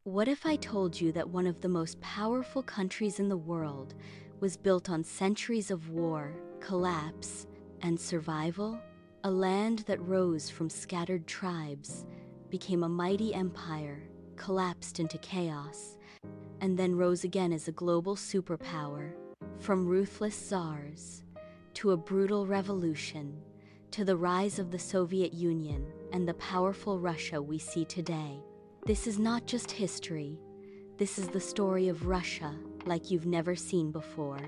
What if I told you that one of the most powerful countries in the world was built on centuries of war, collapse, and survival? A land that rose from scattered tribes, became a mighty empire, collapsed into chaos, and then rose again as a global superpower. From ruthless Tsars, to a brutal revolution, to the rise of the Soviet Union and the powerful Russia we see today. This is not just history. This is the story of Russia like you've never seen before.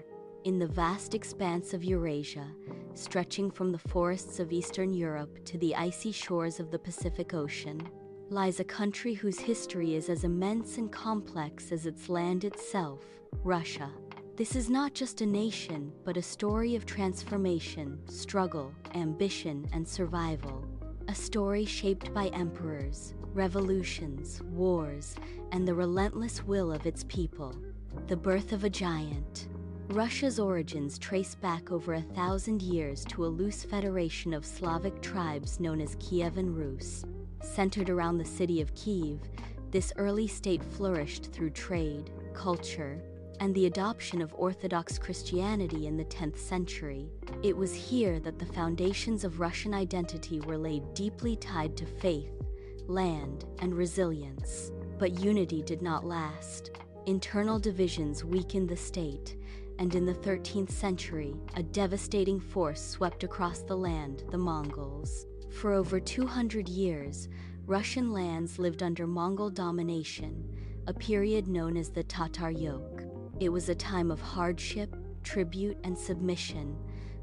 In the vast expanse of Eurasia, stretching from the forests of Eastern Europe to the icy shores of the Pacific Ocean, lies a country whose history is as immense and complex as its land itself, Russia. This is not just a nation, but a story of transformation, struggle, ambition, and survival. A story shaped by emperors, revolutions, wars, and the relentless will of its people. The birth of a giant. Russia's origins trace back over 1,000 years to a loose federation of Slavic tribes known as Kievan Rus. Centered around the city of Kiev, this early state flourished through trade, culture, and the adoption of Orthodox Christianity in the 10th century. It was here that the foundations of Russian identity were laid, deeply tied to faith, land, and resilience. But unity did not last. Internal divisions weakened the state, and in the 13th century, a devastating force swept across the land, the Mongols. For over 200 years, Russian lands lived under Mongol domination, a period known as the Tatar yoke. It was a time of hardship, tribute, and submission,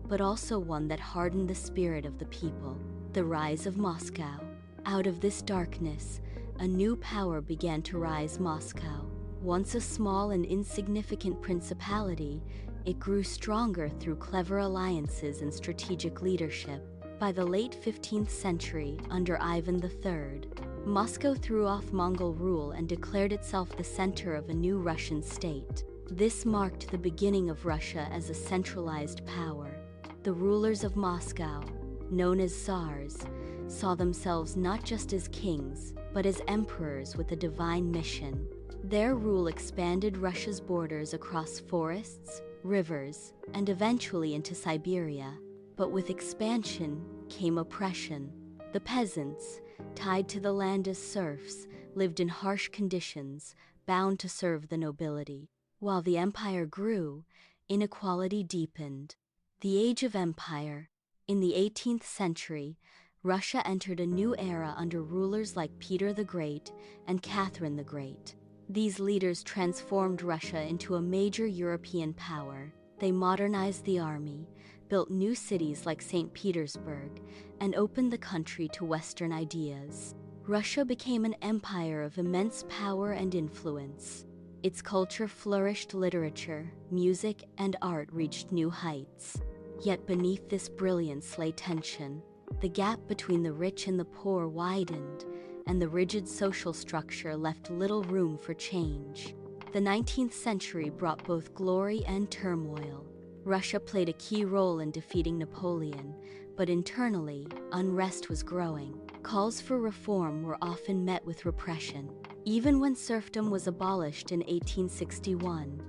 but also one that hardened the spirit of the people. The rise of Moscow. Out of this darkness, a new power began to rise. Moscow. Once a small and insignificant principality, it grew stronger through clever alliances and strategic leadership. By the late 15th century, under Ivan III, Moscow threw off Mongol rule and declared itself the center of a new Russian state. This marked the beginning of Russia as a centralized power. The rulers of Moscow, known as Tsars, saw themselves not just as kings, but as emperors with a divine mission. Their rule expanded Russia's borders across forests, rivers, and eventually into Siberia. But with expansion came oppression. The peasants, tied to the land as serfs, lived in harsh conditions, bound to serve the nobility. While the empire grew, inequality deepened. The Age of Empire. In the 18th century, Russia entered a new era under rulers like Peter the Great and Catherine the Great. These leaders transformed Russia into a major European power. They modernized the army, built new cities like St. Petersburg, and opened the country to Western ideas. Russia became an empire of immense power and influence. Its culture flourished, literature, music, and art reached new heights. Yet beneath this brilliance lay tension. The gap between the rich and the poor widened, and the rigid social structure left little room for change. The 19th century brought both glory and turmoil. Russia played a key role in defeating Napoleon, but internally, unrest was growing. Calls for reform were often met with repression. Even when serfdom was abolished in 1861,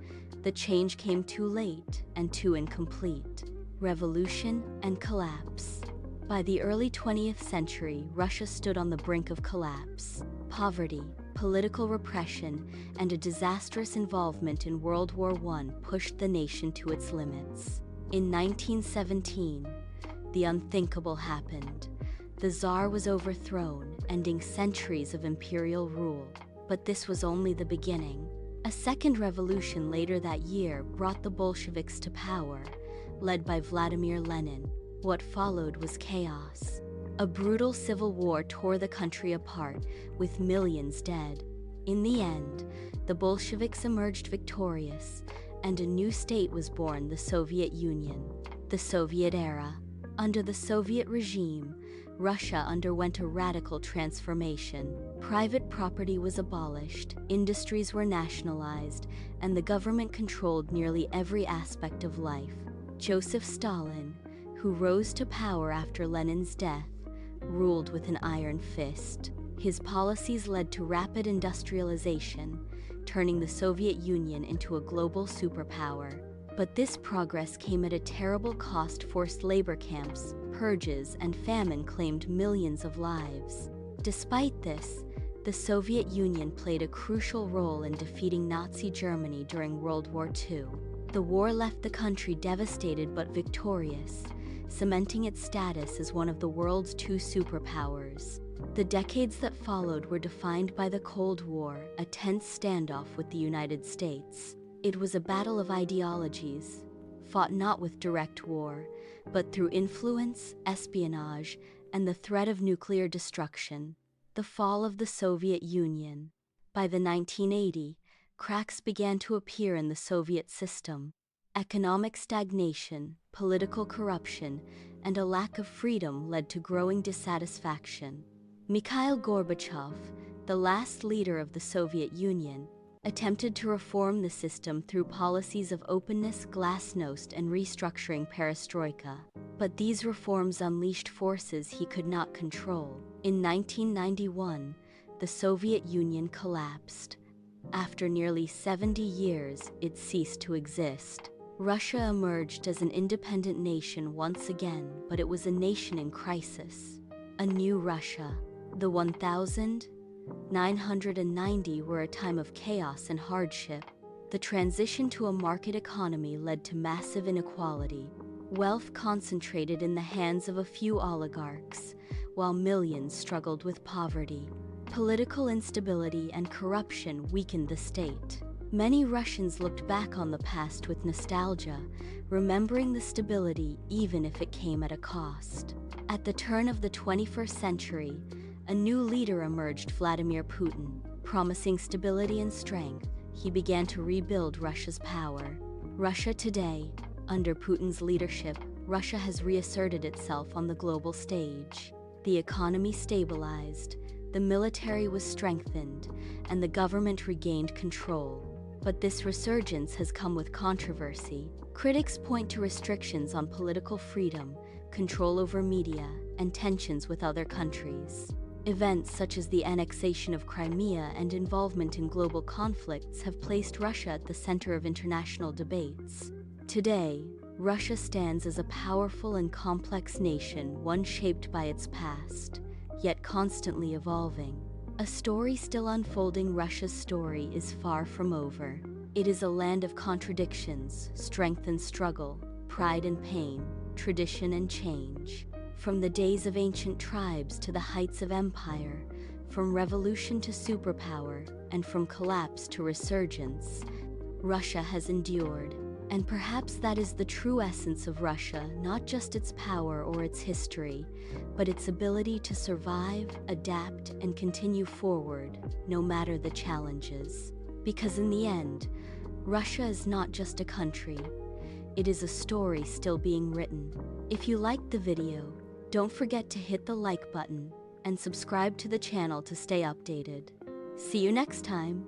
the change came too late and too incomplete. Revolution and collapse. By the early 20th century, Russia stood on the brink of collapse. Poverty, political repression, and a disastrous involvement in World War I pushed the nation to its limits. In 1917, the unthinkable happened. The Tsar was overthrown, ending centuries of imperial rule. But this was only the beginning. A second revolution later that year brought the Bolsheviks to power, led by Vladimir Lenin. What followed was chaos. A brutal civil war tore the country apart, with millions dead. In the end, the Bolsheviks emerged victorious, and a new state was born, the Soviet Union. The Soviet era. Under the Soviet regime, Russia underwent a radical transformation. Private property was abolished, industries were nationalized, and the government controlled nearly every aspect of life. Joseph Stalin, who rose to power after Lenin's death, ruled with an iron fist. His policies led to rapid industrialization, turning the Soviet Union into a global superpower. But this progress came at a terrible cost. Forced labor camps, purges, and famine claimed millions of lives. Despite this, the Soviet Union played a crucial role in defeating Nazi Germany during World War II. The war left the country devastated but victorious, cementing its status as one of the world's two superpowers. The decades that followed were defined by the Cold War, a tense standoff with the United States. It was a battle of ideologies, fought not with direct war, but through influence, espionage, and the threat of nuclear destruction. The fall of the Soviet Union. By the 1980s, cracks began to appear in the Soviet system. Economic stagnation, political corruption, and a lack of freedom led to growing dissatisfaction. Mikhail Gorbachev, the last leader of the Soviet Union, attempted to reform the system through policies of openness, glasnost, and restructuring perestroika. But these reforms unleashed forces he could not control. In 1991, the Soviet Union collapsed. After nearly 70 years, it ceased to exist. Russia emerged as an independent nation once again, but it was a nation in crisis. A new Russia. The 1990s were a time of chaos and hardship. The transition to a market economy led to massive inequality. Wealth concentrated in the hands of a few oligarchs, while millions struggled with poverty. Political instability and corruption weakened the state. Many Russians looked back on the past with nostalgia, remembering the stability even if it came at a cost. At the turn of the 21st century, a new leader emerged, Vladimir Putin. Promising stability and strength, he began to rebuild Russia's power. Russia today, under Putin's leadership, Russia has reasserted itself on the global stage. The economy stabilized, the military was strengthened, and the government regained control. But this resurgence has come with controversy. Critics point to restrictions on political freedom, control over media, and tensions with other countries. Events such as the annexation of Crimea and involvement in global conflicts have placed Russia at the center of international debates. Today, Russia stands as a powerful and complex nation, one shaped by its past, yet constantly evolving. A story still unfolding. Russia's story is far from over. It is a land of contradictions, strength and struggle, pride and pain, tradition and change. From the days of ancient tribes to the heights of empire, from revolution to superpower, and from collapse to resurgence, Russia has endured. And perhaps that is the true essence of Russia, not just its power or its history, but its ability to survive, adapt, and continue forward, no matter the challenges. Because in the end, Russia is not just a country, it is a story still being written. If you liked the video, don't forget to hit the like button and subscribe to the channel to stay updated. See you next time!